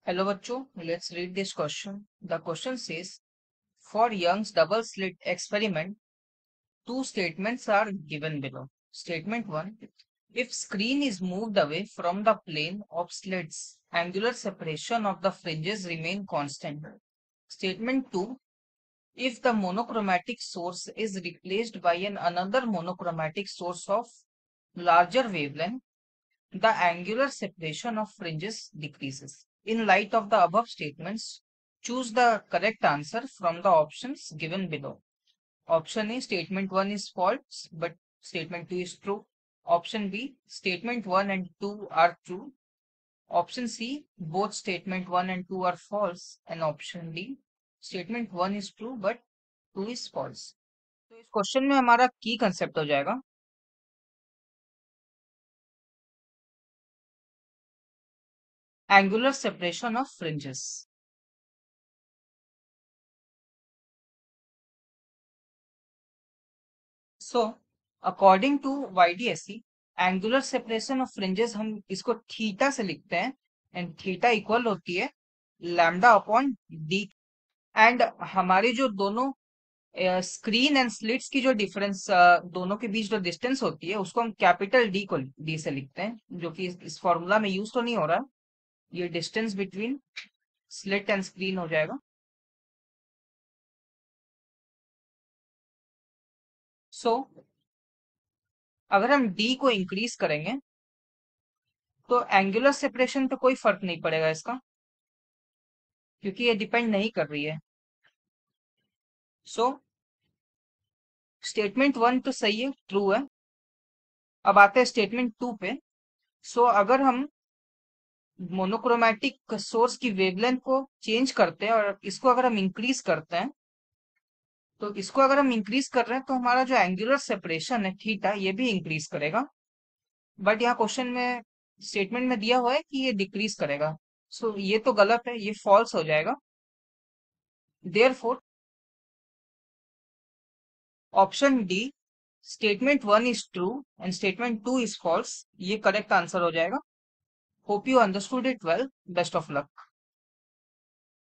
Hello बच्चों, let's read this question. The question says, for Young's double slit experiment, two statements are given below. Statement 1, if screen is moved away from the plane of slits, angular separation of the fringes remain constant. Statement 2, if the monochromatic source is replaced by another monochromatic source of larger wavelength, the angular separation of fringes decreases. In light of the above statements, choose the correct answer from the options given below. Option A, statement 1 is false, but statement 2 is true. Option B, statement 1 and 2 are true. Option C, both statement 1 and 2 are false. And option D, statement 1 is true, but 2 is false. तो इस question में हमारा की concept हो जाएगा angular separation of fringes. So, according to YDSE, angular separation of fringes हम इसको theta से लिखते हैं एंड थीटा इक्वल होती है लैम्डा अपॉन डी. एंड हमारे जो दोनों स्क्रीन एंड स्लिट्स की जो डिफरेंस दोनों के बीच जो डिस्टेंस होती है उसको हम कैपिटल डी को डी से लिखते हैं, जो कि इस फॉर्मूला में यूज तो नहीं हो रहा. ये distance between slit and screen हो जाएगा. सो अगर हम डी को इंक्रीज करेंगे तो एंगुलर सेपरेशन पे कोई फर्क नहीं पड़ेगा इसका, क्योंकि ये डिपेंड नहीं कर रही है. सो स्टेटमेंट 1 तो सही है, ट्रू है. अब आते हैं स्टेटमेंट 2 पे. सो अगर हम मोनोक्रोमैटिक सोर्स की वेवलेंथ को चेंज करते हैं और इसको अगर हम इंक्रीज करते हैं, तो इसको अगर हम इंक्रीज कर रहे हैं तो हमारा जो एंगुलर सेपरेशन है थीटा, ये भी इंक्रीज करेगा. बट यहाँ क्वेश्चन में स्टेटमेंट में दिया हुआ है कि ये डिक्रीज करेगा. सो ये तो गलत है, ये फॉल्स हो जाएगा. Therefore option D, statement 1 is true and statement 2 is false, ये करेक्ट आंसर हो जाएगा. Hope you understood it well. Best of luck.